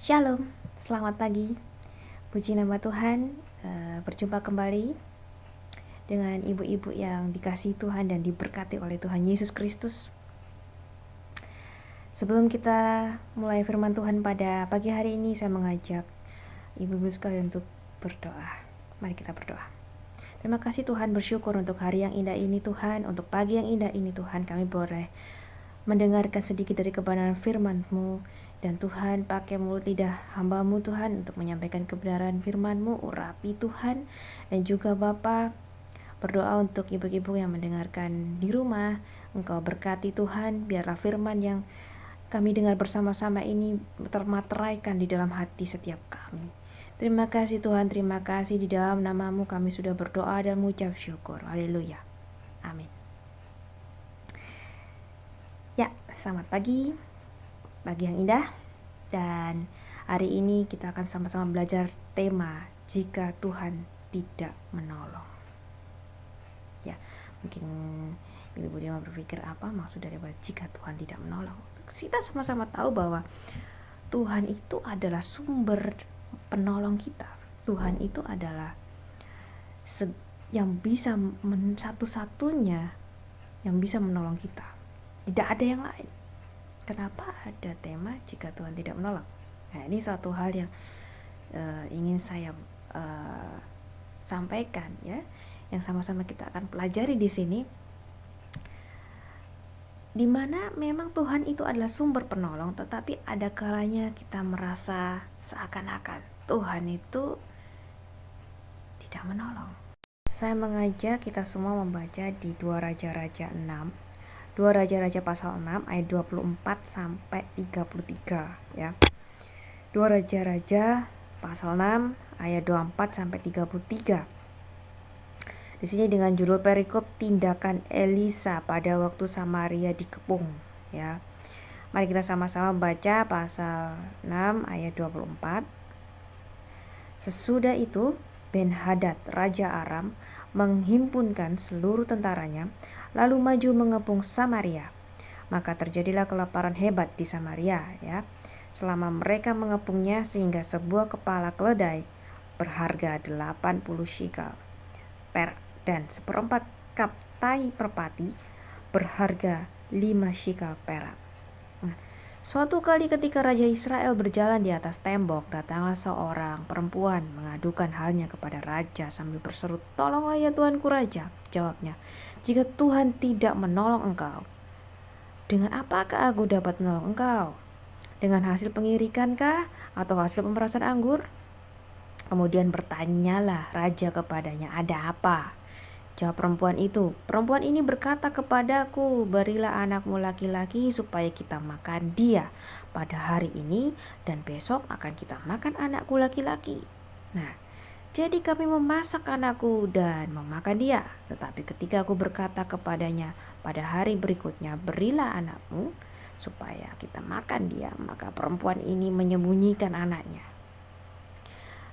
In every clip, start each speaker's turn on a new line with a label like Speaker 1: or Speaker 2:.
Speaker 1: Shalom, selamat pagi. Puji nama Tuhan, berjumpa kembali dengan ibu-ibu yang dikasihi Tuhan dan diberkati oleh Tuhan Yesus Kristus. Sebelum kita mulai firman Tuhan pada pagi hari ini, saya mengajak ibu-ibu sekalian untuk berdoa. Mari kita berdoa. Terima kasih Tuhan, bersyukur untuk hari yang indah ini Tuhan, untuk pagi yang indah ini Tuhan, kami boleh mendengarkan sedikit dari kebenaran firman-Mu. Dan Tuhan, pakai mulut lidah hamba-Mu Tuhan untuk menyampaikan kebenaran firman-Mu, urapi Tuhan. Dan juga Bapa, berdoa untuk ibu-ibu yang mendengarkan di rumah, Engkau berkati Tuhan, biarlah firman yang kami dengar bersama-sama ini termateraikan di dalam hati setiap kami. Terima kasih Tuhan, terima kasih, di dalam nama-Mu kami sudah berdoa dan mengucap syukur. Haleluya. Amin. Ya, selamat pagi yang indah. Dan hari ini kita akan sama-sama belajar tema jika Tuhan tidak menolong. Ya, mungkin ibu-ibu dia berpikir apa maksud dari jika Tuhan tidak menolong. Kita sama-sama tahu bahwa Tuhan itu adalah sumber penolong kita. Tuhan itu adalah yang bisa satu-satunya yang bisa menolong kita. Tidak ada yang lain. Kenapa ada tema jika Tuhan tidak menolong? Nah, ini suatu hal yang ingin saya sampaikan ya, yang sama-sama kita akan pelajari di sini, di mana memang Tuhan itu adalah sumber penolong, tetapi ada kalanya kita merasa seakan-akan Tuhan itu tidak menolong. Saya mengajak kita semua membaca di 2 Raja-Raja 6. 2 Raja-Raja pasal 6 ayat 24 sampai 33 ya. 2 Raja-Raja pasal 6 ayat 24 sampai 33. Di sini dengan judul perikop tindakan Elisa pada waktu Samaria dikepung ya. Mari kita sama-sama baca pasal 6 ayat 24. Sesudah itu Ben-Hadad raja Aram menghimpunkan seluruh tentaranya, lalu maju mengepung Samaria. Maka terjadilah kelaparan hebat di Samaria ya, selama mereka mengepungnya, sehingga sebuah kepala keledai berharga 80 shikal perak dan seperempat kap tai merpati berharga 5 shikal perak. Suatu kali ketika Raja Israel berjalan di atas tembok, datanglah seorang perempuan mengadukan halnya kepada raja sambil berseru, "Tolonglah ya Tuanku Raja." Jawabnya, "Jika Tuhan tidak menolong engkau, dengan apakah aku dapat menolong engkau? Dengan hasil pengirikankah atau hasil pemerasan anggur?" Kemudian bertanyalah raja kepadanya, "Ada apa?" Jawab perempuan itu, "Perempuan ini berkata kepadaku, berilah anakmu laki-laki supaya kita makan dia pada hari ini, dan besok akan kita makan anakku laki-laki. Nah, jadi kami memasak anakku dan memakan dia. Tetapi ketika aku berkata kepadanya pada hari berikutnya, berilah anakmu supaya kita makan dia, maka perempuan ini menyembunyikan anaknya."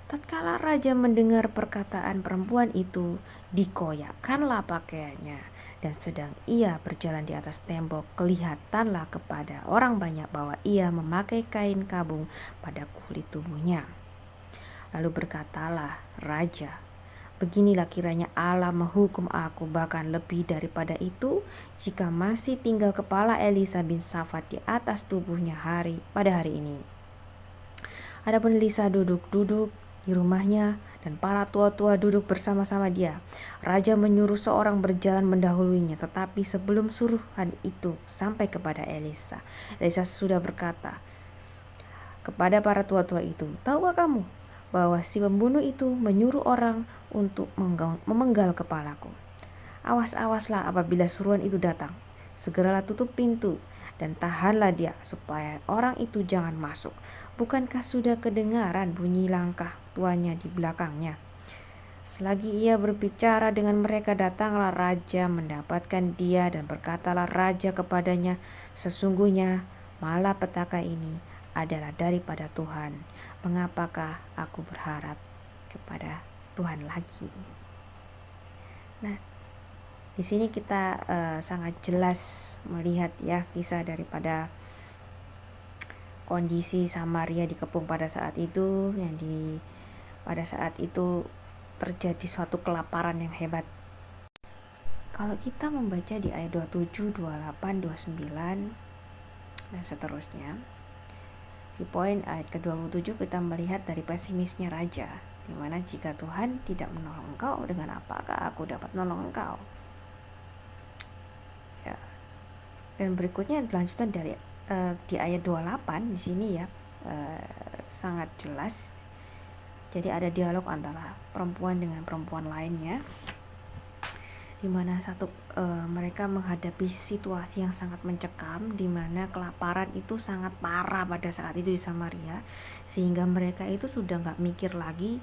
Speaker 1: Tatkala raja mendengar perkataan perempuan itu, dikoyakkanlah pakaiannya, dan sedang ia berjalan di atas tembok, kelihatanlah kepada orang banyak bahwa ia memakai kain kabung pada kulit tubuhnya. Lalu berkatalah raja, "Beginilah kiranya Allah menghukum aku, bahkan lebih daripada itu, jika masih tinggal kepala Elisa bin Safat di atas tubuhnya pada hari ini." Adapun Elisa duduk-duduk di rumahnya, dan para tua-tua duduk bersama-sama dia. Raja menyuruh seorang berjalan mendahuluinya, tetapi sebelum suruhan itu sampai kepada Elisa, Elisa sudah berkata kepada para tua-tua itu, "Tahukah kamu bahwa si pembunuh itu menyuruh orang untuk memenggal kepalaku? Awas-awaslah apabila suruhan itu datang. Segeralah tutup pintu dan tahanlah dia, supaya orang itu jangan masuk. Bukankah sudah kedengaran bunyi langkah tuannya di belakangnya?" Selagi ia berbicara dengan mereka, datanglah raja mendapatkan dia, dan berkatalah raja kepadanya, "Sesungguhnya malapetaka ini adalah daripada Tuhan. Mengapakah aku berharap kepada Tuhan lagi?" Nah, di sini kita sangat jelas melihat ya kisah daripada kondisi Samaria dikepung pada saat itu, pada saat itu terjadi suatu kelaparan yang hebat. Kalau kita membaca di ayat 27, 28, 29 dan seterusnya, di poin ayat ke-27 kita melihat dari pesimisnya raja, di mana jika Tuhan tidak menolong engkau, dengan apakah aku dapat menolong engkau? Ya. Dan berikutnya lanjutan dari di ayat 28 di sini ya, sangat jelas. Jadi ada dialog antara perempuan dengan perempuan lainnya, di mana mereka menghadapi situasi yang sangat mencekam, di mana kelaparan itu sangat parah pada saat itu di Samaria, sehingga mereka itu sudah nggak mikir lagi,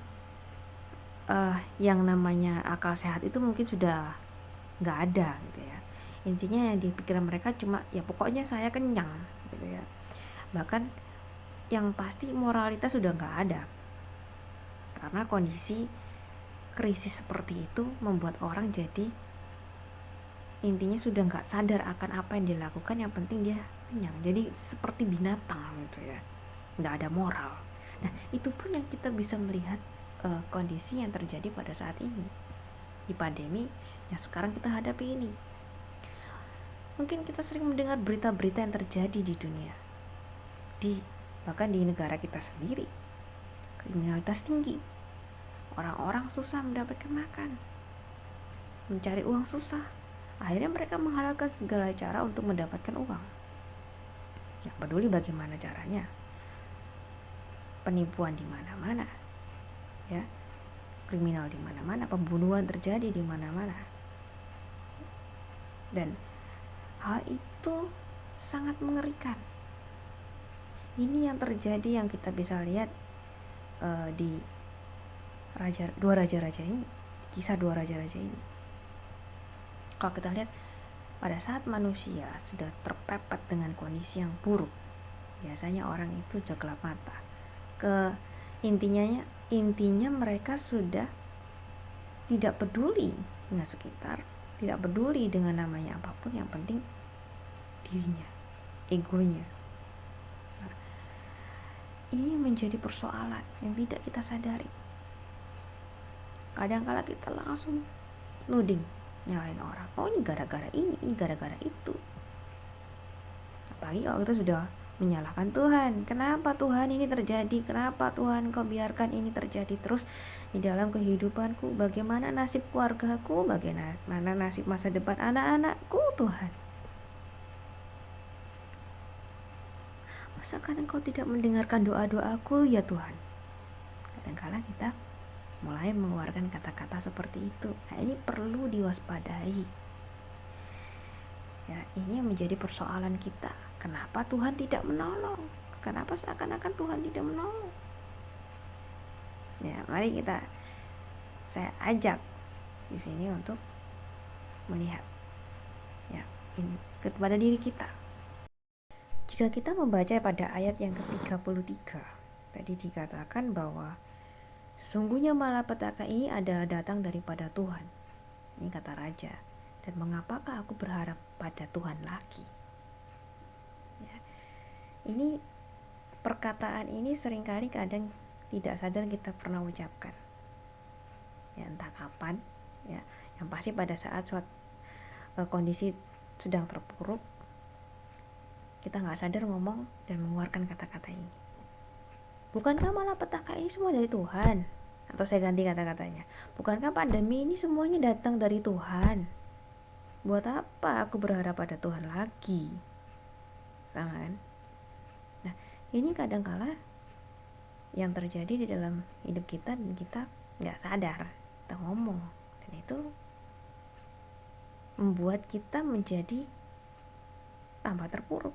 Speaker 1: yang namanya akal sehat itu mungkin sudah nggak ada gitu ya. Intinya yang di pikiran mereka cuma ya pokoknya saya kenyang gitu ya. Bahkan yang pasti moralitas sudah nggak ada, karena kondisi krisis seperti itu membuat orang jadi intinya sudah nggak sadar akan apa yang dilakukan, yang penting dia kenyang, jadi seperti binatang gitu ya, nggak ada moral. Nah itu pun yang kita bisa melihat kondisi yang terjadi pada saat ini di pandemi yang sekarang kita hadapi ini. Mungkin kita sering mendengar berita-berita yang terjadi di dunia, bahkan di negara kita sendiri, kriminalitas tinggi, orang-orang susah mendapatkan makan, mencari uang susah. Akhirnya mereka menghalalkan segala cara untuk mendapatkan uang. Nggak peduli bagaimana caranya. Penipuan di mana-mana, ya, kriminal di mana-mana, pembunuhan terjadi di mana-mana. Dan hal itu sangat mengerikan. Ini yang terjadi, yang kita bisa lihat di dua raja-raja ini, kisah dua raja-raja ini. Kalau kita lihat pada saat manusia sudah terpepet dengan kondisi yang buruk, biasanya orang itu sudah gelap mata. Intinya mereka sudah tidak peduli dengan sekitar, tidak peduli dengan namanya apapun, yang penting dirinya, egonya. Nah, ini menjadi persoalan yang tidak kita sadari. Kadang-kala kita langsung nuding, nyalain orang, oh ini gara-gara ini gara-gara itu. Apalagi kalau kita sudah menyalahkan Tuhan, kenapa Tuhan ini terjadi, kenapa Tuhan kau biarkan ini terjadi terus di dalam kehidupanku, bagaimana nasib keluargaku, bagaimana nasib masa depan anak-anakku Tuhan. Masakan engkau tidak mendengarkan doa-doaku ya Tuhan? Kadang-kala kita mulai mengeluarkan kata-kata seperti itu. Nah ini perlu diwaspadai ya, ini menjadi persoalan kita. Kenapa Tuhan tidak menolong? Kenapa seakan-akan Tuhan tidak menolong? Ya mari saya ajak di sini untuk melihat ya ini kepada diri kita. Jika kita membaca pada ayat yang ke-33, tadi dikatakan bahwa sesungguhnya malapetaka ini adalah datang daripada Tuhan. Ini kata raja. Dan mengapakah aku berharap pada Tuhan lagi? Ya. Ini perkataan ini seringkali kadang tidak sadar kita pernah ucapkan. Ya entah kapan, ya. Yang pasti pada saat kondisi sedang terpuruk, kita nggak sadar ngomong dan mengeluarkan kata-kata ini. Bukankah malapetaka ini semua dari Tuhan? Atau saya ganti kata-katanya, bukankah pandemi ini semuanya datang dari Tuhan? Buat apa aku berharap pada Tuhan lagi? Sama kan? Nah, ini kadang-kala yang terjadi di dalam hidup kita dan kita nggak sadar, kita ngomong, dan itu membuat kita menjadi tambah terpuruk.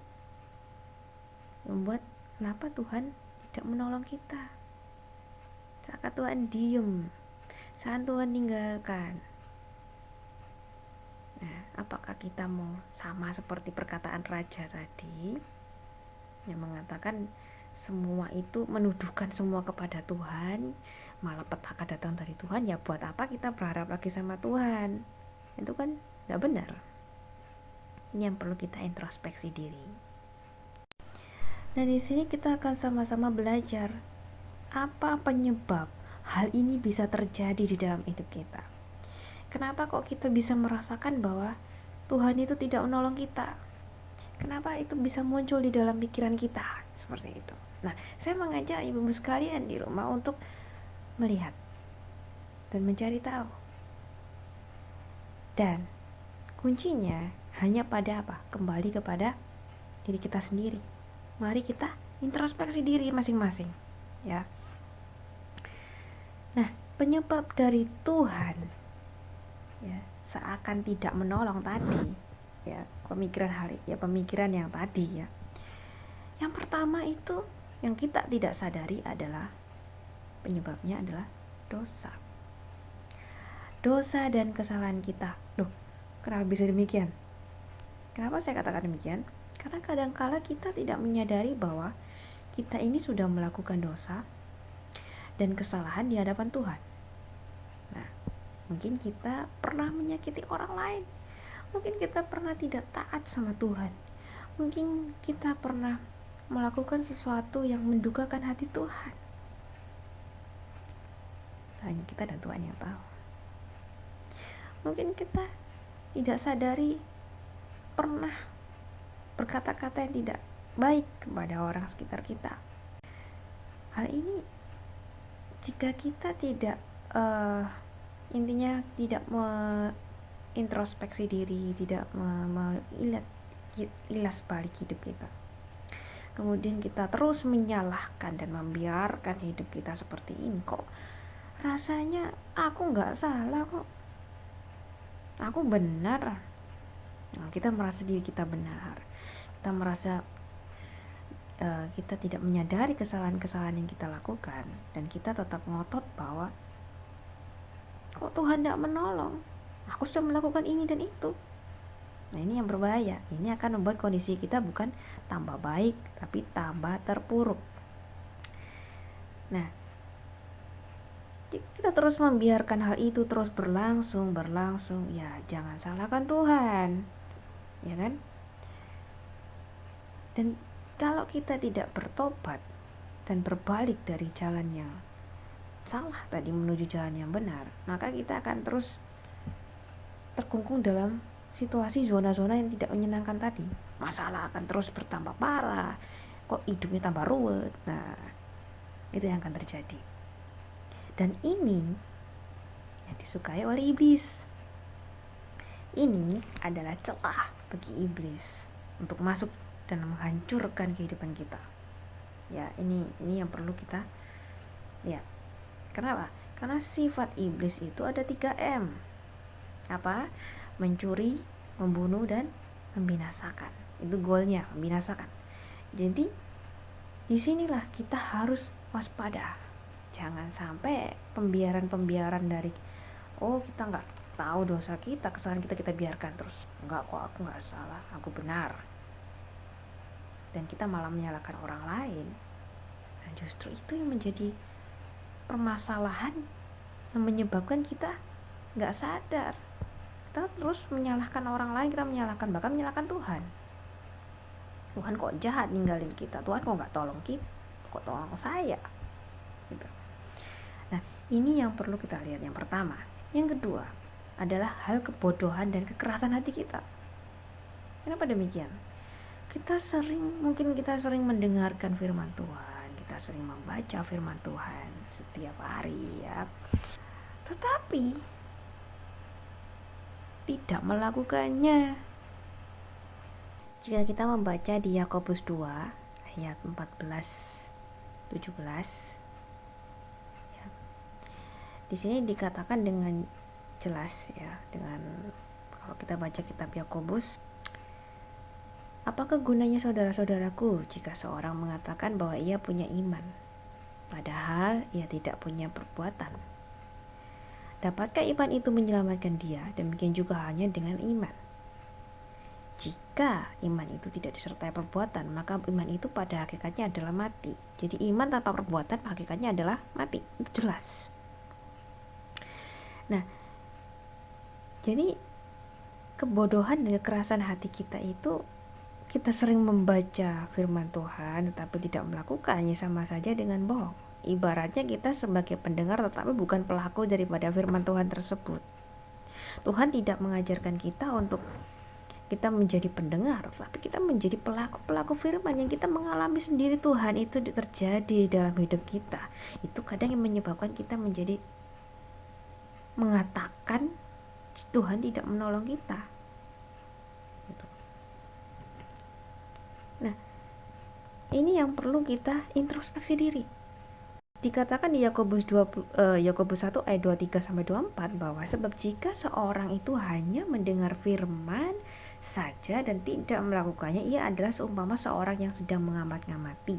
Speaker 1: Membuat kenapa Tuhan tidak menolong kita? Saat Tuhan diem, saat Tuhan tinggalkan. Nah, apakah kita mau sama seperti perkataan raja tadi yang mengatakan semua itu menuduhkan semua kepada Tuhan, malapetaka datang dari Tuhan, ya buat apa kita berharap lagi sama Tuhan? Itu kan gak benar. Ini yang perlu kita introspeksi diri. Nah, di sini kita akan sama-sama belajar apa penyebab hal ini bisa terjadi di dalam hidup kita. Kenapa kok kita bisa merasakan bahwa Tuhan itu tidak menolong kita? Kenapa itu bisa muncul di dalam pikiran kita seperti itu? Nah, saya mengajak ibu-ibu sekalian di rumah untuk melihat dan mencari tahu. Dan kuncinya hanya pada apa? Kembali kepada diri kita sendiri. Mari kita introspeksi diri masing-masing, ya. Nah, penyebab dari Tuhan ya seakan tidak menolong tadi, ya, pemikiran yang tadi, ya. Yang pertama itu yang kita tidak sadari adalah penyebabnya adalah dosa. Dosa dan kesalahan kita. Loh, kenapa bisa demikian? Kenapa saya katakan demikian? Karena kadangkala kita tidak menyadari bahwa kita ini sudah melakukan dosa dan kesalahan di hadapan Tuhan. Nah, mungkin kita pernah menyakiti orang lain. Mungkin kita pernah tidak taat sama Tuhan. Mungkin kita pernah melakukan sesuatu yang mendukakan hati Tuhan. Hanya kita dan Tuhan yang tahu. Mungkin kita tidak sadari pernah berkata-kata yang tidak baik kepada orang sekitar kita. Hal ini jika kita tidak intinya tidak introspeksi diri, tidak ilas balik hidup kita, kemudian kita terus menyalahkan dan membiarkan hidup kita seperti ini, kok rasanya aku nggak salah kok, aku benar. Nah, kita merasa diri kita benar, kita merasa kita tidak menyadari kesalahan-kesalahan yang kita lakukan, dan kita tetap ngotot bahwa kok Tuhan tidak menolong, aku sudah melakukan ini dan itu. Nah, ini yang berbahaya. Ini akan membuat kondisi kita bukan tambah baik, tapi tambah terpuruk. Nah, kita terus membiarkan hal itu terus berlangsung, ya jangan salahkan Tuhan, ya kan? Dan kalau kita tidak bertobat dan berbalik dari jalan yang salah tadi menuju jalan yang benar, maka kita akan terus terkungkung dalam situasi zona-zona yang tidak menyenangkan tadi. Masalah akan terus bertambah parah, kok hidupnya tambah ruwet. Nah, itu yang akan terjadi. Dan ini yang disukai oleh iblis. Ini adalah celah bagi iblis untuk masuk dan menghancurkan kehidupan kita. Ya, ini yang perlu kita lihat. Kenapa? Karena sifat iblis itu ada 3M. Apa? Mencuri, membunuh, dan membinasakan. Itu goalnya, membinasakan. Jadi disinilah kita harus waspada. Jangan sampai pembiaran dari kita nggak tahu dosa kita, kesalahan kita biarkan terus. Enggak kok, aku nggak salah, aku benar. Dan kita malah menyalahkan orang lain. Nah, justru itu yang menjadi permasalahan yang menyebabkan kita nggak sadar. Kita terus menyalahkan orang lain, kita bahkan menyalahkan Tuhan. Tuhan kok jahat ninggalin kita, Tuhan kok nggak tolong kita, kok tolong saya gitu. Nah, ini yang perlu kita lihat, yang pertama. Yang kedua adalah hal kebodohan dan kekerasan hati kita. Kenapa demikian? Mungkin kita sering mendengarkan firman Tuhan, kita sering membaca firman Tuhan setiap hari, ya, tetapi tidak melakukannya. Jika kita membaca di Yakobus 2 ayat 14-17, ya, di sini dikatakan dengan jelas, ya, dengan kalau kita baca kitab Yakobus, apakah gunanya saudara-saudaraku jika seorang mengatakan bahwa ia punya iman, padahal ia tidak punya perbuatan? Dapatkah iman itu menyelamatkan dia? Demikian juga halnya dengan iman. Jika iman itu tidak disertai perbuatan, maka iman itu pada hakikatnya adalah mati. Jadi iman tanpa perbuatan hakikatnya adalah mati. Itu jelas. Nah, jadi kebodohan dan kekerasan hati kita itu kita sering membaca firman Tuhan tetapi tidak melakukannya, sama saja dengan bohong. Ibaratnya kita sebagai pendengar tetapi bukan pelaku daripada firman Tuhan tersebut. Tuhan tidak mengajarkan kita untuk kita menjadi pendengar, tapi kita menjadi pelaku-pelaku firman yang kita mengalami sendiri. Tuhan itu terjadi dalam hidup kita. Itu kadang yang menyebabkan kita menjadi mengatakan Tuhan tidak menolong kita. Nah, ini yang perlu kita introspeksi diri. Dikatakan di Yakobus 1 ayat 23 sampai 24 bahwa sebab jika seorang itu hanya mendengar firman saja dan tidak melakukannya, ia adalah seumpama seorang yang sedang mengamat-ngamati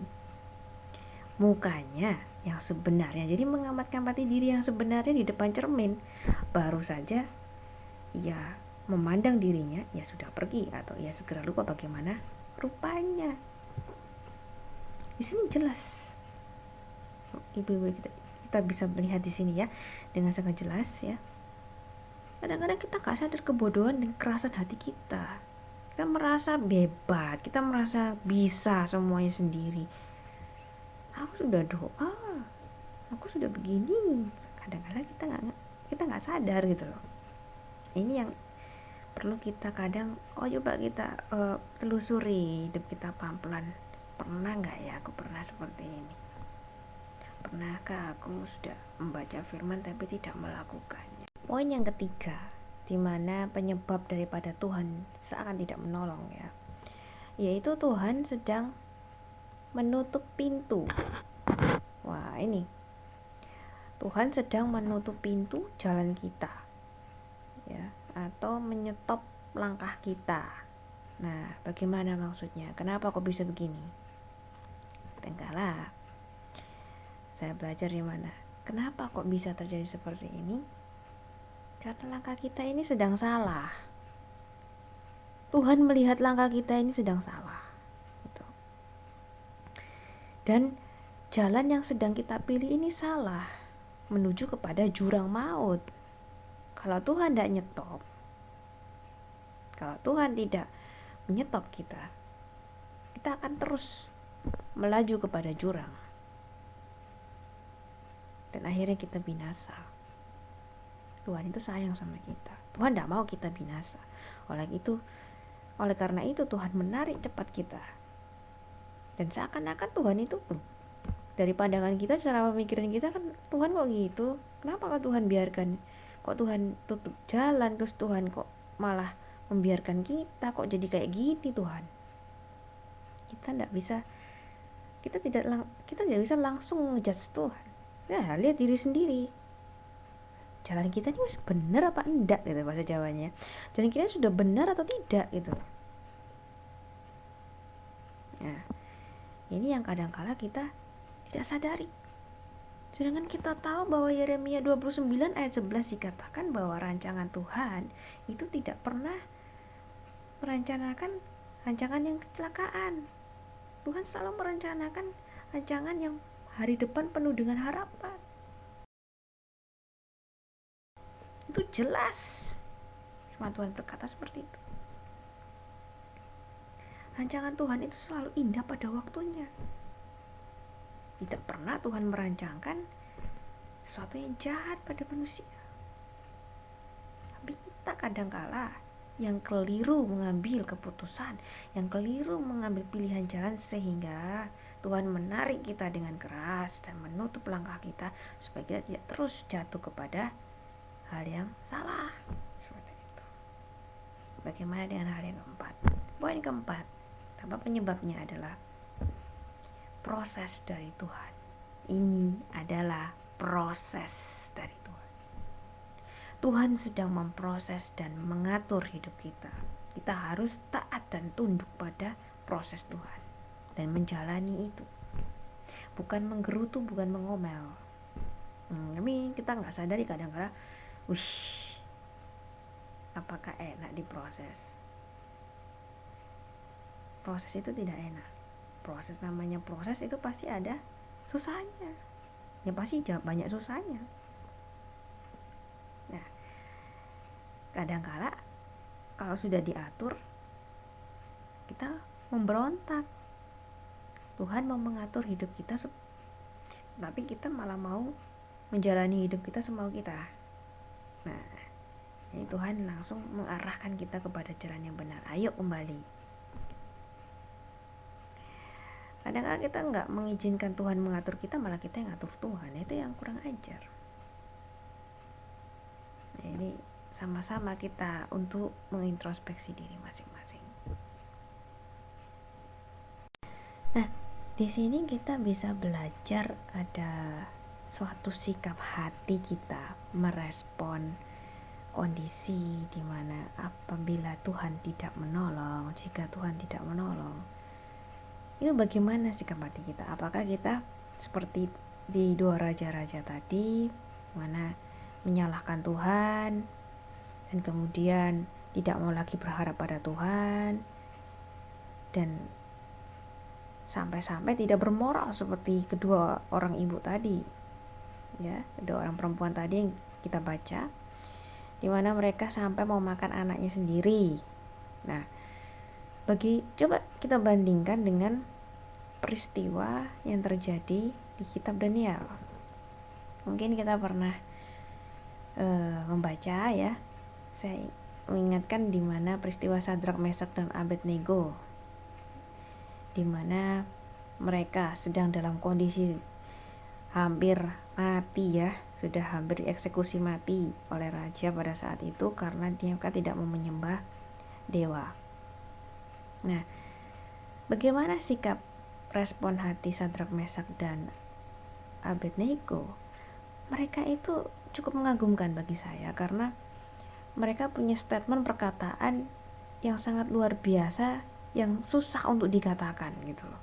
Speaker 1: mukanya yang sebenarnya. Jadi mengamat-ngamati diri yang sebenarnya di depan cermin, baru saja ia memandang dirinya, ia sudah pergi atau ia segera lupa bagaimana rupanya. Di sini jelas, ibu-ibu, kita bisa melihat di sini ya dengan sangat jelas ya. Kadang-kadang kita gak sadar kebodohan dan kerasan hati kita. Kita merasa hebat, kita merasa bisa semuanya sendiri. Aku sudah doa, aku sudah begini. Kadang-kadang kita nggak sadar gitu loh. Ini yang perlu kita kadang coba kita telusuri hidup kita pelan-pelan. Pernah nggak ya aku pernah seperti ini? Pernahkah aku sudah membaca firman tapi tidak melakukannya? Poin yang ketiga, dimana penyebab daripada Tuhan seakan tidak menolong ya, yaitu Tuhan sedang menutup pintu. Wah, ini Tuhan sedang menutup pintu jalan kita ya, atau menyetop langkah kita. Nah, bagaimana maksudnya? Kenapa kok bisa begini? Kadangkala saya belajar di mana? Kenapa kok bisa terjadi seperti ini? Karena langkah kita ini sedang salah. Tuhan melihat langkah kita ini sedang salah. Gitu. Dan jalan yang sedang kita pilih ini salah, menuju kepada jurang maut. Kalau Tuhan tidak nyetop, kalau Tuhan tidak menyetop kita akan terus melaju kepada jurang. Dan akhirnya kita binasa. Tuhan itu sayang sama kita. Tuhan tidak mau kita binasa. Oleh karena itu Tuhan menarik cepat kita. Dan seakan-akan Tuhan itu dari pandangan kita, secara pemikiran kita kan, Tuhan kok gitu? Kenapa kok Tuhan biarkan? Kok Tuhan tutup jalan? Terus Tuhan kok malah membiarkan kita? Kok jadi kayak gini Tuhan? Kita tidak bisa langsung ngejudge Tuhan. Nah, lihat diri sendiri. Jalan kita ini masih benar apa enggak gitu bahasa Jawanya. Jalan kita sudah benar atau tidak gitu. Nah, ini yang kadang-kala kita tidak sadari. Sedangkan kita tahu bahwa Yeremia 29 ayat 11 dikatakan bahwa rancangan Tuhan itu tidak pernah merencanakan rancangan yang kecelakaan. Tuhan selalu merencanakan rancangan yang hari depan penuh dengan harapan. Itu jelas. Firman Tuhan berkata seperti itu. Rancangan Tuhan itu selalu indah pada waktunya. Tidak pernah Tuhan merancangkan sesuatu yang jahat pada manusia. Tapi kita kadangkala yang keliru mengambil keputusan, yang keliru mengambil pilihan jalan, sehingga Tuhan menarik kita dengan keras dan menutup langkah kita supaya kita tidak terus jatuh kepada hal yang salah. Seperti itu. Bagaimana dengan hal yang keempat? Poin keempat, apa penyebabnya adalah proses dari Tuhan. Ini adalah proses dari Tuhan. Tuhan sedang memproses dan mengatur hidup kita. Kita harus taat dan tunduk pada proses Tuhan dan menjalani itu. Bukan menggerutu, bukan mengomel. Tapi kita nggak sadari kadang-kadang, apakah enak diproses? Proses itu tidak enak. Proses, namanya proses itu pasti ada susahnya. Ya pasti banyak susahnya. Nah, kadangkala kalau sudah diatur, kita memberontak. Tuhan mau mengatur hidup kita, tapi kita malah mau menjalani hidup kita semau kita. Nah, ini Tuhan langsung mengarahkan kita kepada jalan yang benar. Ayo kembali. Kadang-kadang kita nggak mengizinkan Tuhan mengatur kita, malah kita yang ngatur Tuhan. Itu yang kurang ajar. Nah, ini sama-sama kita untuk mengintrospeksi diri masing-masing. Nah, di sini kita bisa belajar ada suatu sikap hati kita merespon kondisi di mana apabila Tuhan tidak menolong, jika Tuhan tidak menolong, itu bagaimana sikap hati kita? Apakah kita seperti di 2 raja-raja tadi, mana menyalahkan Tuhan dan kemudian tidak mau lagi berharap pada Tuhan, dan sampai-sampai tidak bermoral seperti kedua orang ibu tadi, ya, kedua orang perempuan tadi yang kita baca, di mana mereka sampai mau makan anaknya sendiri. Nah, coba kita bandingkan dengan peristiwa yang terjadi di kitab Daniel. Mungkin kita pernah membaca, ya. Saya mengingatkan di mana peristiwa Sadrak, Mesak dan Abednego, di mana mereka sedang dalam kondisi hampir mati, ya, sudah hampir dieksekusi mati oleh raja pada saat itu karena mereka tidak mau menyembah dewa. Nah, bagaimana sikap respon hati Sadrak, Mesak dan Abednego? Mereka itu cukup mengagumkan bagi saya karena mereka punya statement perkataan yang sangat luar biasa, yang susah untuk dikatakan gitu loh.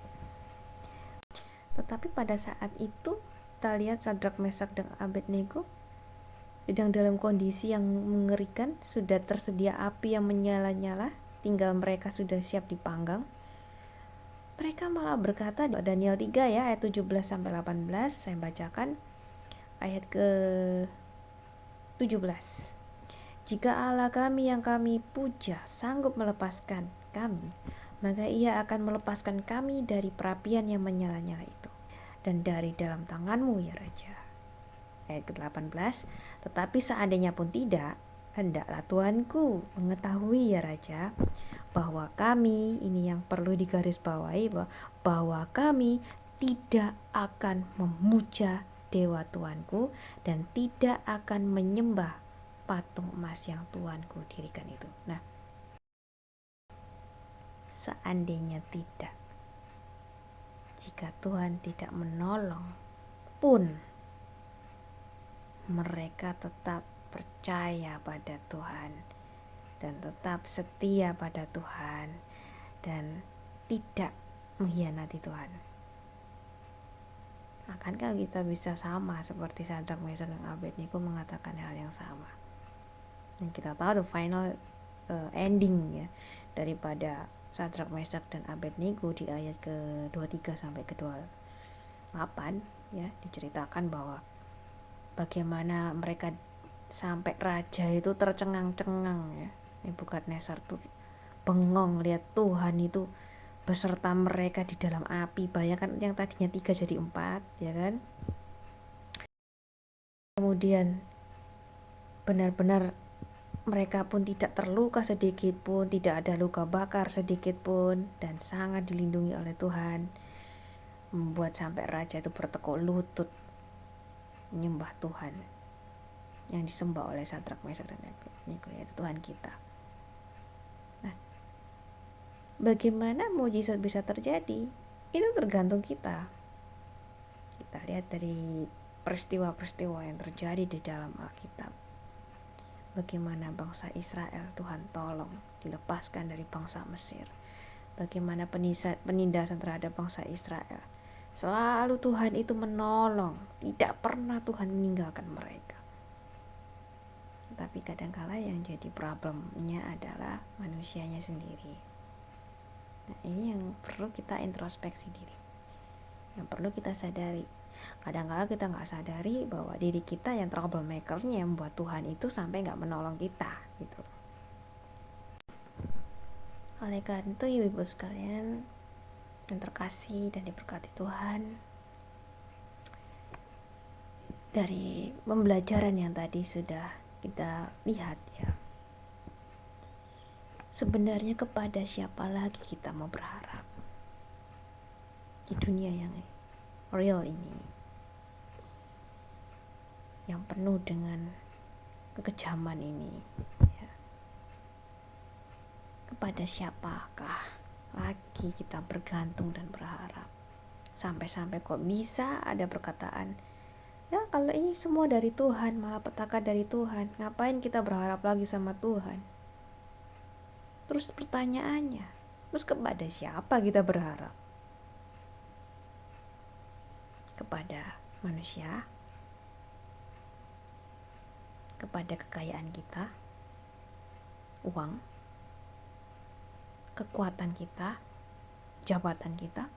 Speaker 1: Tetapi pada saat itu kita lihat Sadrak, Mesak dan Abednego sedang dalam kondisi yang mengerikan, sudah tersedia api yang menyala-nyala, tinggal mereka sudah siap dipanggang. Mereka malah berkata di Daniel 3, ya, ayat 17 sampai 18, saya bacakan ayat ke 17. Jika Allah kami yang kami puja sanggup melepaskan kami, maka ia akan melepaskan kami dari perapian yang menyala-nyala itu dan dari dalam tanganmu, ya Raja. Ayat ke-18, tetapi seandainya pun tidak, hendaklah Tuanku mengetahui, ya Raja, bahwa kami, ini yang perlu digarisbawahi, bahwa kami tidak akan memuja dewa Tuanku dan tidak akan menyembah patung emas yang Tuanku dirikan itu. Nah, seandainya tidak, jika Tuhan tidak menolong pun, mereka tetap percaya pada Tuhan dan tetap setia pada Tuhan dan tidak mengkhianati Tuhan. Akankah kita bisa sama seperti Sadrak, Mesak dan Abednego mengatakan hal yang sama? Dan kita tahu the final ending, ya, daripada Sadrak, Mesak dan Abednego di ayat ke-23 sampai ke-28, ya, diceritakan bahwa bagaimana mereka sampai raja itu tercengang-cengang, ya. Nebukadnezar tuh bengong lihat Tuhan itu beserta mereka di dalam api. Bayangkan yang tadinya 3 jadi 4, ya kan? Kemudian benar-benar mereka pun tidak terluka sedikit pun, tidak ada luka bakar sedikit pun, dan sangat dilindungi oleh Tuhan, membuat sampai raja itu bertekuk lutut menyembah Tuhan yang disembah oleh Sadrak, Mesak dan Abednego, yaitu Tuhan kita. Nah, bagaimana mukjizat bisa terjadi? Itu tergantung kita. Kita lihat dari peristiwa-peristiwa yang terjadi di dalam Alkitab. Bagaimana bangsa Israel Tuhan tolong dilepaskan dari bangsa Mesir. Bagaimana penindasan terhadap bangsa Israel. Selalu Tuhan itu menolong. Tidak pernah Tuhan meninggalkan mereka. Tapi kadangkala yang jadi problemnya adalah manusianya sendiri. Nah, ini yang perlu kita introspeksi diri, yang perlu kita sadari. Kadang-kadang kita nggak sadari bahwa diri kita yang troublemakernya yang membuat Tuhan itu sampai nggak menolong kita, gitu. Oleh karena itu ibu-ibu sekalian yang terkasih dan diberkati Tuhan, dari pembelajaran yang tadi sudah kita lihat ya, sebenarnya kepada siapa lagi kita mau berharap di dunia yang real ini, yang penuh dengan kekejaman ini ya. Kepada siapakah lagi kita bergantung dan berharap? Sampai-sampai kok bisa ada perkataan, ya kalau ini semua dari Tuhan, malah petaka dari Tuhan, ngapain kita berharap lagi sama Tuhan? Terus pertanyaannya, terus kepada siapa kita berharap? Kepada manusia? Kepada kekayaan kita? Uang? Kekuatan kita? Jabatan kita?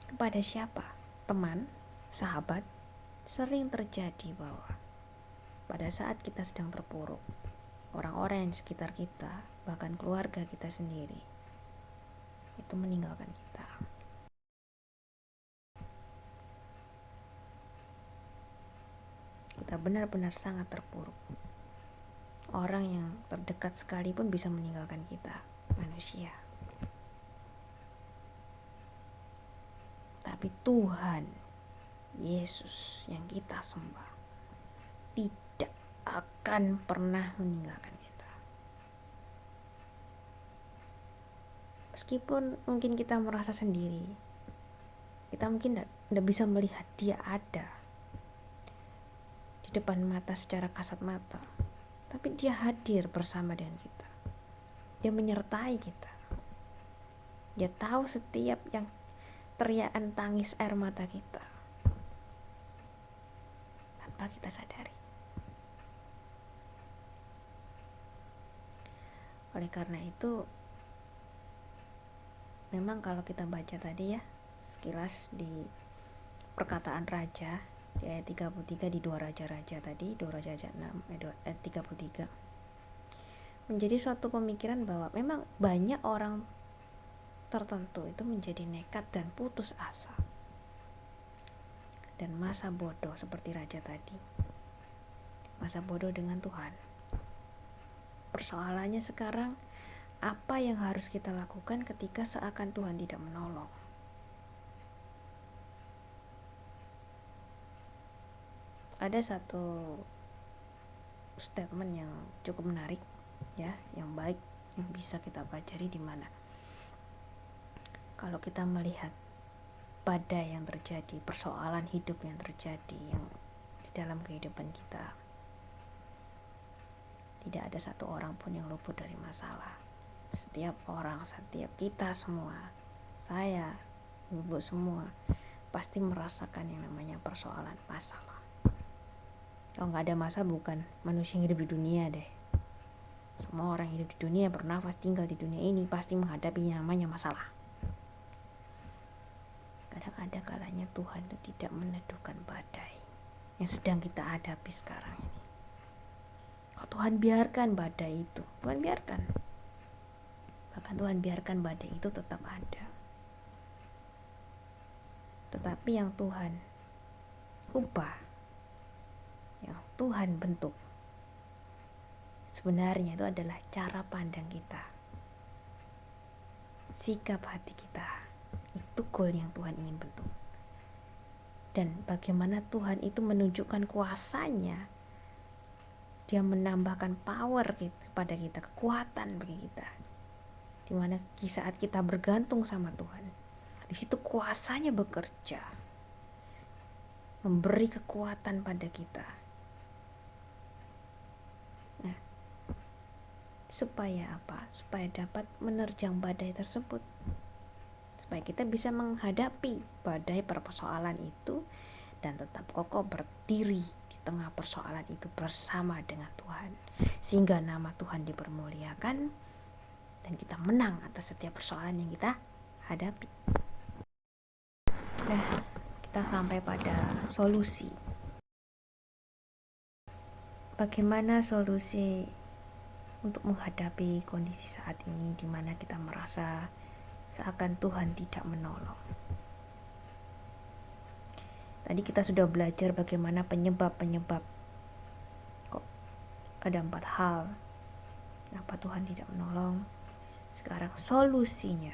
Speaker 1: Kepada siapa? Teman? Sahabat? Sering terjadi bahwa pada saat kita sedang terpuruk, orang-orang yang di sekitar kita, bahkan keluarga kita sendiri, itu meninggalkan kita. Kita benar-benar sangat terpuruk. Orang yang terdekat sekalipun bisa meninggalkan kita, manusia. Tapi Tuhan, Yesus yang kita sembah, tidak akan pernah meninggalkan kita. Meskipun mungkin kita merasa sendiri, kita mungkin tidak bisa melihat dia ada di depan mata secara kasat mata, tapi dia hadir bersama dengan kita. Dia menyertai kita. Dia tahu setiap yang teriakan tangis air mata kita tanpa kita sadari. Oleh karena itu, memang kalau kita baca tadi ya, sekilas di perkataan raja di ayat 33 di 2 Raja-Raja tadi, 2 Raja 6 ayat 33, menjadi suatu pemikiran bahwa memang banyak orang tertentu itu menjadi nekat dan putus asa dan masa bodoh seperti raja tadi, masa bodoh dengan Tuhan. Persoalannya sekarang, apa yang harus kita lakukan ketika seakan Tuhan tidak menolong? Ada satu statement yang cukup menarik ya, yang baik, yang bisa kita pelajari, di mana kalau kita melihat badai yang terjadi, persoalan hidup yang terjadi yang di dalam kehidupan kita, tidak ada satu orang pun yang luput dari masalah. Setiap orang, setiap kita semua, saya, ibu semua, pasti merasakan yang namanya persoalan masalah. Kalau nggak ada masalah, bukan manusia yang hidup di dunia deh. Semua orang yang hidup di dunia, bernafas, tinggal di dunia ini, pasti menghadapi yang namanya masalah. Kadang ada kalanya Tuhan itu tidak meneduhkan badai yang sedang kita hadapi sekarang ini. Kalau Tuhan biarkan badai itu, Tuhan biarkan. Bahkan Tuhan biarkan badai itu tetap ada. Tetapi yang Tuhan ubah, yang Tuhan bentuk, sebenarnya itu adalah cara pandang kita, sikap hati kita. Itu goal yang Tuhan ingin bentuk. Dan bagaimana Tuhan itu menunjukkan kuasanya, dia menambahkan power kepada kita, kekuatan bagi kita, dimana di saat kita bergantung sama Tuhan, di situ kuasanya bekerja, memberi kekuatan pada kita. Nah, supaya apa? Supaya dapat menerjang badai tersebut, supaya kita bisa menghadapi badai persoalan itu dan tetap kokoh berdiri di tengah persoalan itu bersama dengan Tuhan, sehingga nama Tuhan dipermuliakan dan kita menang atas setiap persoalan yang kita hadapi. Nah, kita sampai pada solusi. bagaimana solusi untuk menghadapi kondisi saat ini di mana kita merasa seakan Tuhan tidak menolong. Tadi kita sudah belajar bagaimana penyebab kok ada 4 hal kenapa Tuhan tidak menolong. Sekarang solusinya,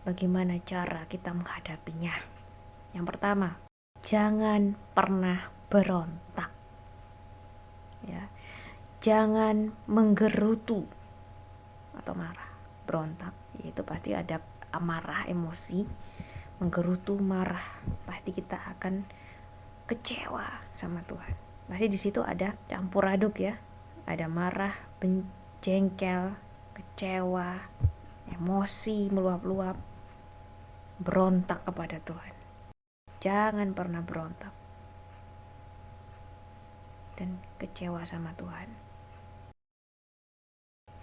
Speaker 1: bagaimana cara kita menghadapinya. Yang pertama, jangan pernah berontak, ya. Jangan menggerutu atau marah. Berontak yaitu pasti ada amarah, emosi. Menggerutu, marah, pasti kita akan kecewa sama Tuhan. Pasti di situ ada campur aduk, ya. Ada marah, jengkel, kecewa, emosi meluap-luap, berontak kepada Tuhan. Jangan pernah berontak dan kecewa sama Tuhan.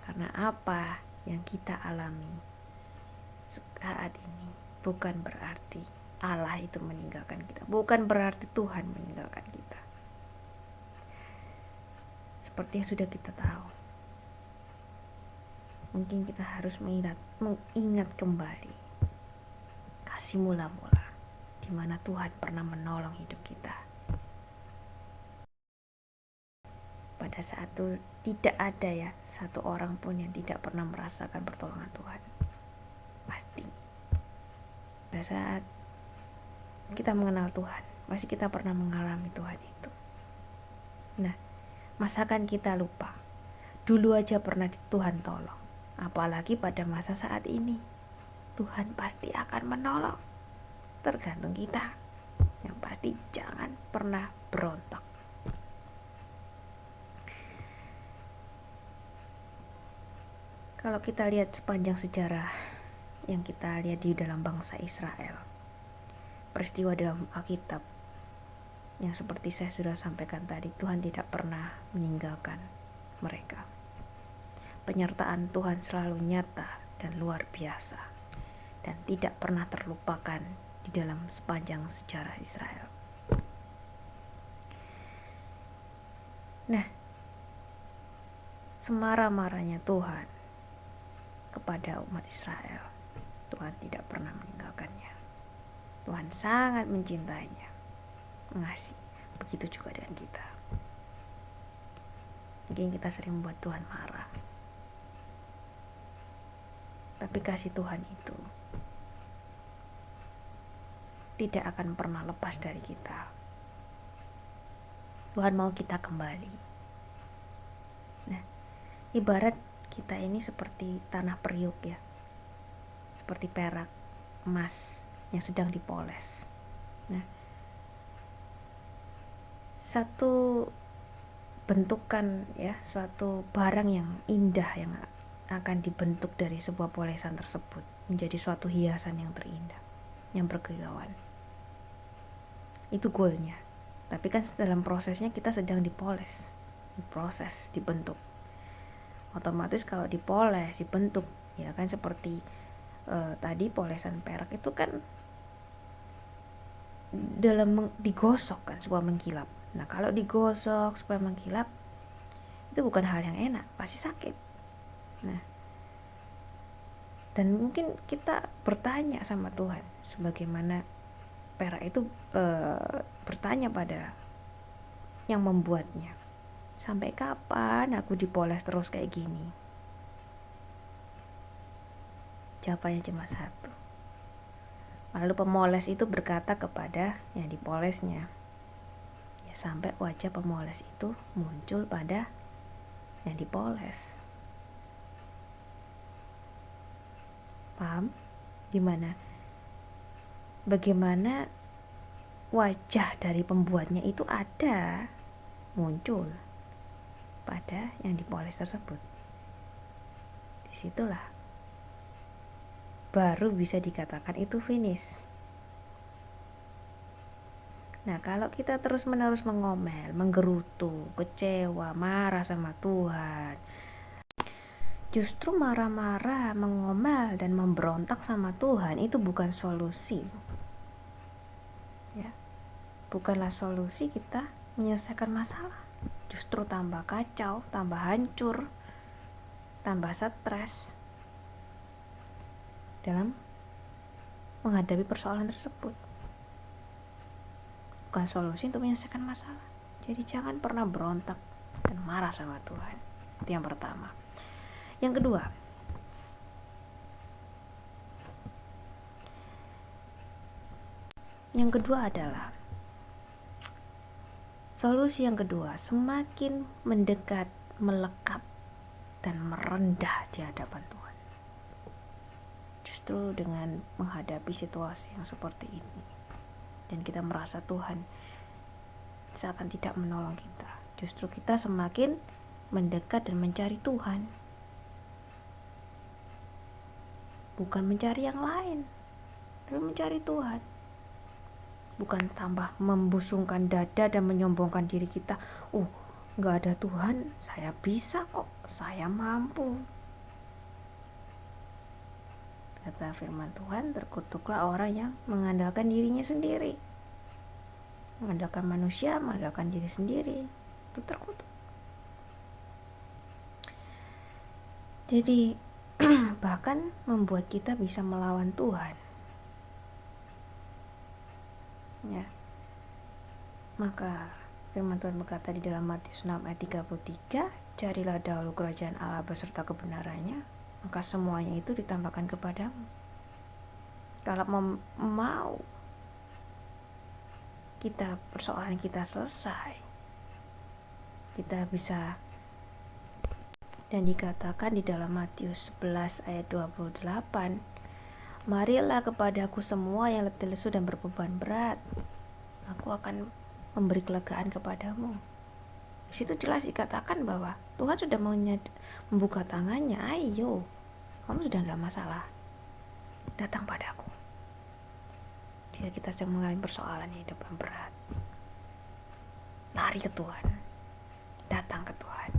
Speaker 1: Karena apa yang kita alami saat ini bukan berarti Allah itu meninggalkan kita, bukan berarti Tuhan meninggalkan kita. Seperti yang sudah kita tahu, mungkin kita harus mengingat kembali kasih mula-mula di mana Tuhan pernah menolong hidup kita. Pada saat itu tidak ada, ya, satu orang pun yang tidak pernah merasakan pertolongan Tuhan. Pasti. Pada saat kita mengenal Tuhan, pasti kita pernah mengalami Tuhan itu. Nah, masakan kita lupa? Dulu aja pernah Tuhan tolong. Apalagi pada masa saat ini. Tuhan pasti akan menolong. Tergantung kita. Yang pasti jangan pernah berontak. Kalau kita lihat sepanjang sejarah yang kita lihat di dalam bangsa Israel, peristiwa dalam Alkitab yang seperti saya sudah sampaikan tadi, Tuhan tidak pernah meninggalkan mereka. Penyertaan Tuhan selalu nyata dan luar biasa dan tidak pernah terlupakan di dalam sepanjang sejarah Israel. Nah, semarah-marahnya Tuhan kepada umat Israel, Tuhan tidak pernah meninggalkannya. Tuhan sangat mencintainya, mengasihi. Begitu juga dengan kita. Mungkin kita sering membuat Tuhan marah, tapi kasih Tuhan itu tidak akan pernah lepas dari kita. Tuhan mau kita kembali. Nah, ibarat kita ini seperti tanah periuk, ya, seperti perak, emas yang sedang dipoles. Nah, satu bentukan, ya, suatu barang yang indah yang akan dibentuk dari sebuah polesan tersebut menjadi suatu hiasan yang terindah, yang berkilauan. Itu goalnya. Tapi kan dalam prosesnya kita sedang dipoles, diproses, dibentuk. Otomatis kalau dipoles, dibentuk, ya kan, seperti tadi polesan perak itu kan dalam digosok kan supaya mengkilap. Nah, kalau digosok supaya mengkilap itu bukan hal yang enak, pasti sakit. Nah, dan mungkin kita bertanya sama Tuhan, sebagaimana perak itu bertanya pada yang membuatnya, sampai kapan aku dipoles terus kayak gini? Jawabannya cuma satu. Lalu pemoles itu berkata kepada yang dipolesnya, ya, sampai wajah pemoles itu muncul pada yang dipoles. Paham? Gimana? Bagaimana wajah dari pembuatnya itu ada, muncul pada yang dipoles tersebut. Disitulah baru bisa dikatakan itu finish. Nah, kalau kita terus-menerus mengomel, menggerutu, kecewa, marah sama Tuhan, justru marah-marah, mengomel, dan memberontak sama Tuhan itu bukan solusi. Ya, bukanlah solusi kita menyelesaikan masalah. justru tambah kacau, tambah hancur, tambah stres dalam menghadapi persoalan tersebut. Bukan solusi untuk menyelesaikan masalah. Jadi jangan pernah berontak dan marah sama Tuhan. Itu yang pertama. Yang kedua adalah solusi yang kedua, semakin mendekat, melekat, dan merendah di hadapan Tuhan. Justru dengan menghadapi situasi yang seperti ini, dan kita merasa Tuhan seakan tidak menolong kita, justru kita semakin mendekat dan mencari Tuhan, bukan mencari yang lain, tapi mencari Tuhan. Bukan tambah membusungkan dada dan menyombongkan diri kita. Gak ada Tuhan, saya bisa kok, saya mampu. Kata firman Tuhan, terkutuklah orang yang mengandalkan dirinya sendiri, mengandalkan manusia, mengandalkan diri sendiri. Itu terkutuk. Jadi bahkan membuat kita bisa melawan Tuhan. Ya. Maka firman Tuhan berkata di dalam Matius 6 ayat 33, carilah dahulu kerajaan Allah beserta kebenarannya, maka semuanya itu ditambahkan kepadamu. Kalau mau kita persoalan kita selesai, kita bisa, dan dikatakan di dalam Matius 11 ayat 28, marilah kepadaku semua yang letih lesu dan berbeban berat, aku akan memberi kelegaan kepadamu. Di situ jelas dikatakan bahwa Tuhan sudah membuka tangannya. Ayo, kamu sudah tidak masalah, datang padaku. Jika kita sedang mengalami persoalan hidup yang berat, lari ke Tuhan, datang ke Tuhan.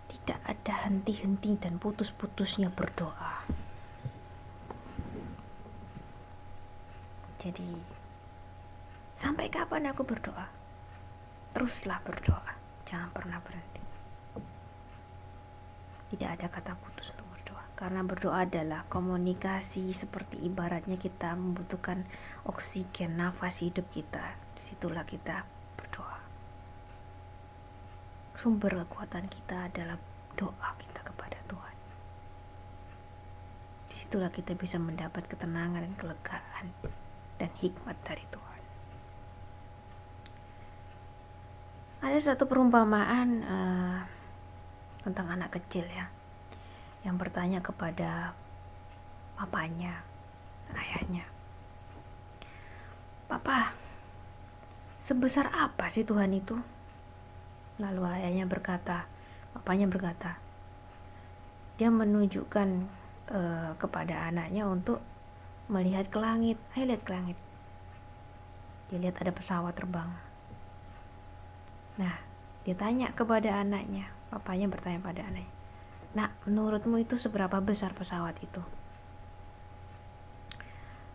Speaker 1: Tidak ada henti-henti dan putus-putusnya berdoa. Jadi, sampai kapan aku berdoa? Teruslah berdoa, jangan pernah berhenti. Tidak ada kata putus untuk berdoa, karena berdoa adalah komunikasi, seperti ibaratnya kita membutuhkan oksigen, nafas hidup kita. Disitulah kita berdoa. Sumber kekuatan kita adalah doa kita kepada Tuhan. Disitulah kita bisa mendapat ketenangan dan kelegaan dan hikmat dari Tuhan. Ada satu perumpamaan tentang anak kecil ya, yang bertanya kepada papanya, ayahnya, "Papa, sebesar apa sih Tuhan itu?" Lalu papanya berkata, dia menunjukkan kepada anaknya untuk melihat ke langit. Ayo lihat ke langit. Dia lihat ada pesawat terbang. Nah, dia tanya kepada anaknya, papanya bertanya pada anaknya, "Nak, menurutmu itu seberapa besar pesawat itu?"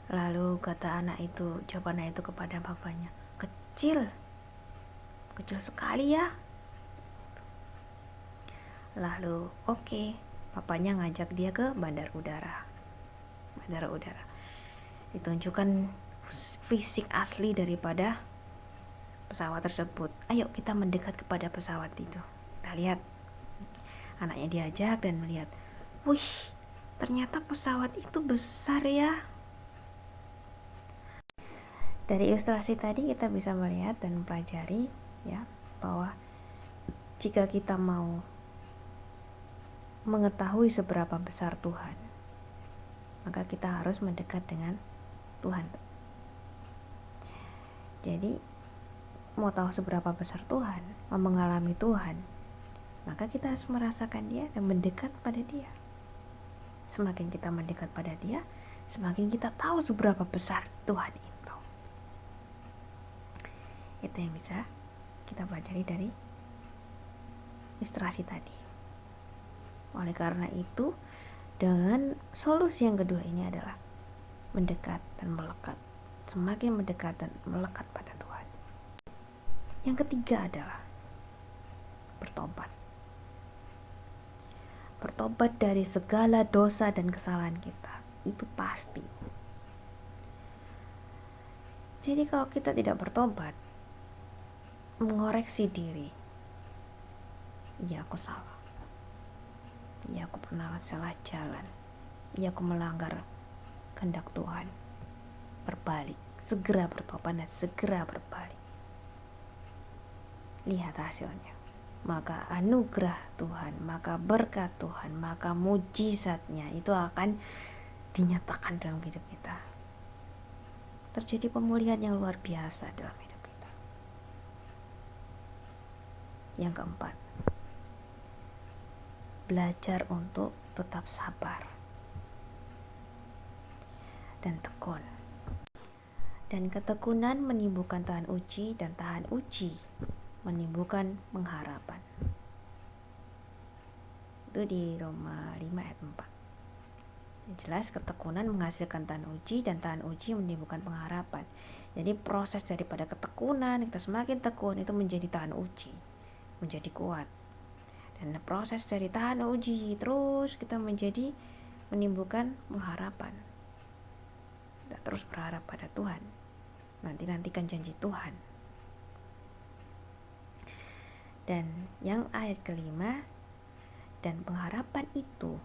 Speaker 1: Lalu kata jawaban anak itu kepada papanya, "Kecil sekali ya." Lalu papanya ngajak dia ke bandara udara. Ditunjukkan fisik asli daripada pesawat tersebut. Ayo kita mendekat kepada pesawat itu. Kita lihat. Anaknya diajak dan melihat. Wih, ternyata pesawat itu besar ya. Dari ilustrasi tadi kita bisa melihat dan mempelajari ya, bahwa jika kita mau mengetahui seberapa besar Tuhan, maka kita harus mendekat dengan Tuhan. Jadi, mau tahu seberapa besar Tuhan, mau mengalami Tuhan, maka kita harus merasakan Dia dan mendekat pada Dia. Semakin kita mendekat pada Dia, semakin kita tahu seberapa besar Tuhan itu. Itu yang bisa kita pelajari dari ilustrasi tadi. Oleh karena itu, dengan solusi yang kedua ini adalah mendekat dan melekat. Semakin mendekat dan melekat pada Tuhan. Yang ketiga adalah bertobat. Bertobat dari segala dosa dan kesalahan kita. Itu pasti. Jadi kalau kita tidak bertobat, mengoreksi diri, ya aku salah, ya aku pernah salah jalan, ya aku melanggar kehendak Tuhan, berbalik, segera bertobat dan segera berbalik. Lihat hasilnya. Maka anugerah Tuhan, maka berkat Tuhan, maka mujizatnya itu akan dinyatakan dalam hidup kita. Terjadi pemulihan yang luar biasa dalam hidup kita. Yang keempat, belajar untuk tetap sabar dan tekun. Dan ketekunan menimbulkan tahan uji, dan tahan uji menimbulkan pengharapan. Itu di Roma 5 ayat 4. Jelas ketekunan menghasilkan tahan uji, dan tahan uji menimbulkan pengharapan. Jadi proses daripada ketekunan, kita semakin tekun itu menjadi tahan uji, menjadi kuat. Dan proses dari tahan uji terus kita menjadi menimbulkan pengharapan. Kita terus berharap pada Tuhan, nantikan janji Tuhan. Dan yang ayat kelima, dan pengharapan itu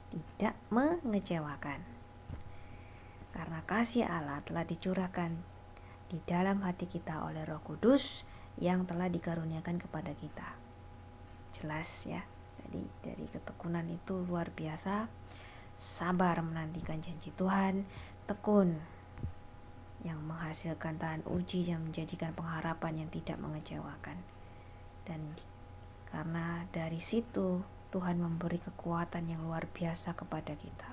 Speaker 1: tidak mengecewakan, karena kasih Allah telah dicurahkan di dalam hati kita oleh Roh Kudus yang telah dikaruniakan kepada kita. Jelas ya, jadi dari ketekunan itu luar biasa, sabar menantikan janji Tuhan, tekun yang menghasilkan tahan uji yang menjadikan pengharapan yang tidak mengecewakan. Dan karena dari situ Tuhan memberi kekuatan yang luar biasa kepada kita,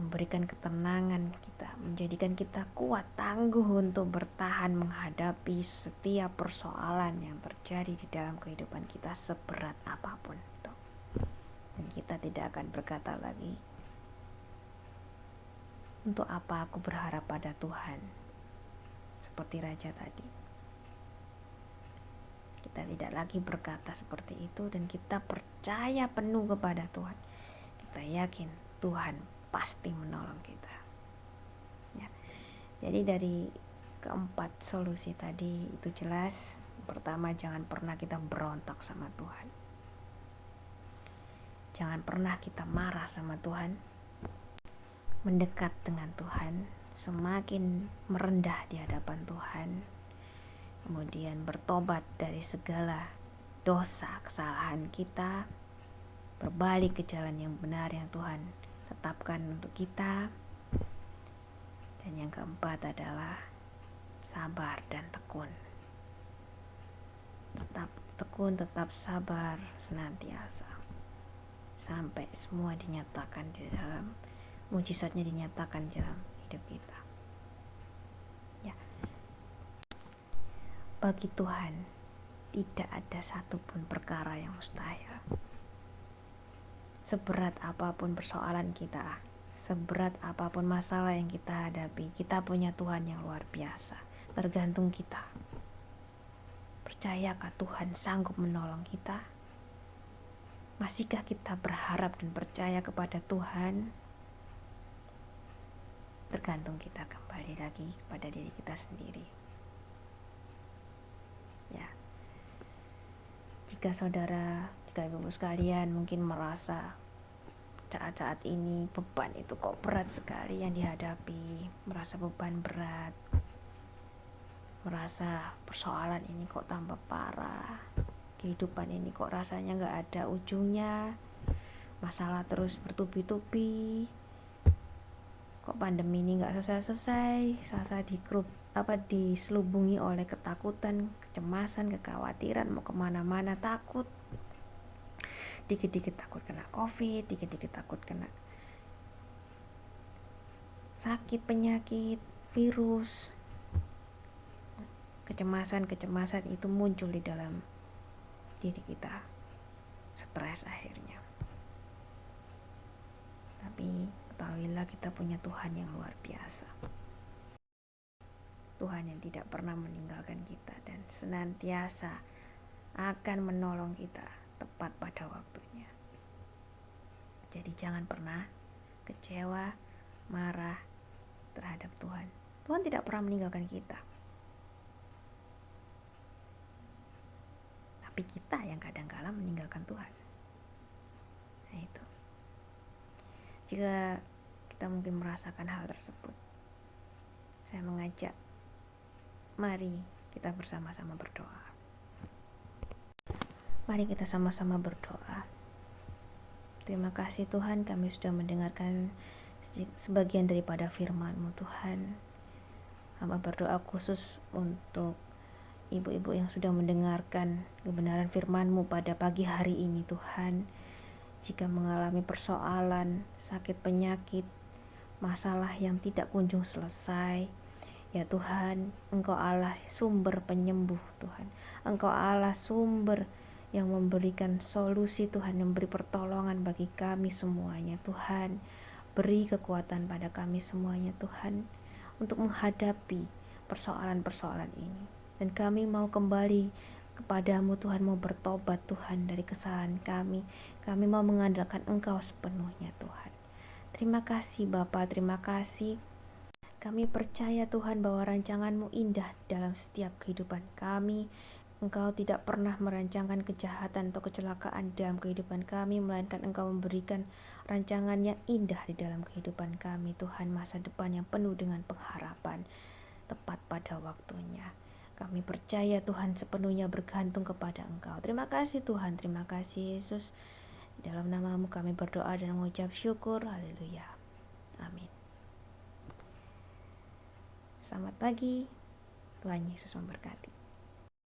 Speaker 1: memberikan ketenangan kita, menjadikan kita kuat, tangguh untuk bertahan menghadapi setiap persoalan yang terjadi di dalam kehidupan kita, seberat apapun itu. Dan kita tidak akan berkata lagi, untuk apa aku berharap pada Tuhan, seperti raja tadi. Kita tidak lagi berkata seperti itu, dan kita percaya penuh kepada Tuhan. Kita yakin Tuhan pasti menolong kita. Ya. Jadi dari keempat solusi tadi itu jelas. Pertama, jangan pernah kita berontak sama Tuhan. Jangan pernah kita marah sama Tuhan. Mendekat dengan Tuhan, semakin merendah di hadapan Tuhan. Kemudian bertobat dari segala dosa, kesalahan kita, berbalik ke jalan yang benar yang Tuhan tetapkan untuk kita. Dan yang keempat adalah sabar dan tekun. Tetap tekun, tetap sabar senantiasa, sampai semua dinyatakan di dalam, mujizatnya dinyatakan dalam hidup kita. Ya. Bagi Tuhan tidak ada satupun perkara yang mustahil. Seberat apapun persoalan kita, seberat apapun masalah yang kita hadapi, kita punya Tuhan yang luar biasa. Tergantung kita. Percayakah Tuhan sanggup menolong kita? Masihkah kita berharap dan percaya kepada Tuhan? Tergantung kita, kembali lagi kepada diri kita sendiri. Ya. Jika ibu sekalian mungkin merasa saat-saat ini beban itu kok berat sekali yang dihadapi, merasa beban berat, merasa persoalan ini kok tambah parah, kehidupan ini kok rasanya gak ada ujungnya, masalah terus bertubi-tubi, kok pandemi ini gak selesai-selesai, saya diselubungi oleh ketakutan, kecemasan, kekhawatiran, mau kemana-mana takut, dikit-dikit takut kena COVID, dikit-dikit takut kena sakit, penyakit, virus. Kecemasan itu muncul di dalam diri kita, stres akhirnya. Tapi ketahuilah kita punya Tuhan yang luar biasa. Tuhan yang tidak pernah meninggalkan kita dan senantiasa akan menolong kita tepat pada waktunya. Jadi jangan pernah kecewa, marah terhadap Tuhan. Tuhan tidak pernah meninggalkan kita. Tapi kita yang kadang-kala meninggalkan Tuhan. Nah itu. Jika kita mungkin merasakan hal tersebut, saya mengajak, mari kita bersama-sama berdoa. Mari kita sama-sama berdoa. Terima kasih Tuhan, kami sudah mendengarkan sebagian daripada firman-Mu Tuhan. Hamba berdoa khusus untuk ibu-ibu yang sudah mendengarkan kebenaran firman-Mu pada pagi hari ini Tuhan. Jika mengalami persoalan, sakit penyakit, masalah yang tidak kunjung selesai, ya Tuhan, Engkau Allah sumber penyembuh Tuhan. Engkau Allah sumber yang memberikan solusi Tuhan, yang beri pertolongan bagi kami semuanya Tuhan. Beri kekuatan pada kami semuanya Tuhan untuk menghadapi persoalan-persoalan ini. Dan kami mau kembali kepadamu Tuhan, mau bertobat Tuhan dari kesalahan kami. Kami mau mengandalkan Engkau sepenuhnya Tuhan. Terima kasih Bapa, terima kasih. Kami percaya Tuhan bahwa rancangan-Mu indah dalam setiap kehidupan kami. Engkau tidak pernah merancangkan kejahatan atau kecelakaan dalam kehidupan kami, melainkan Engkau memberikan rancangan yang indah di dalam kehidupan kami Tuhan, masa depan yang penuh dengan pengharapan tepat pada waktunya. Kami percaya Tuhan sepenuhnya bergantung kepada Engkau. Terima kasih Tuhan, terima kasih Yesus. Dalam nama-Mu kami berdoa dan mengucap syukur. Haleluya. Amin. Selamat pagi. Tuhan Yesus memberkati.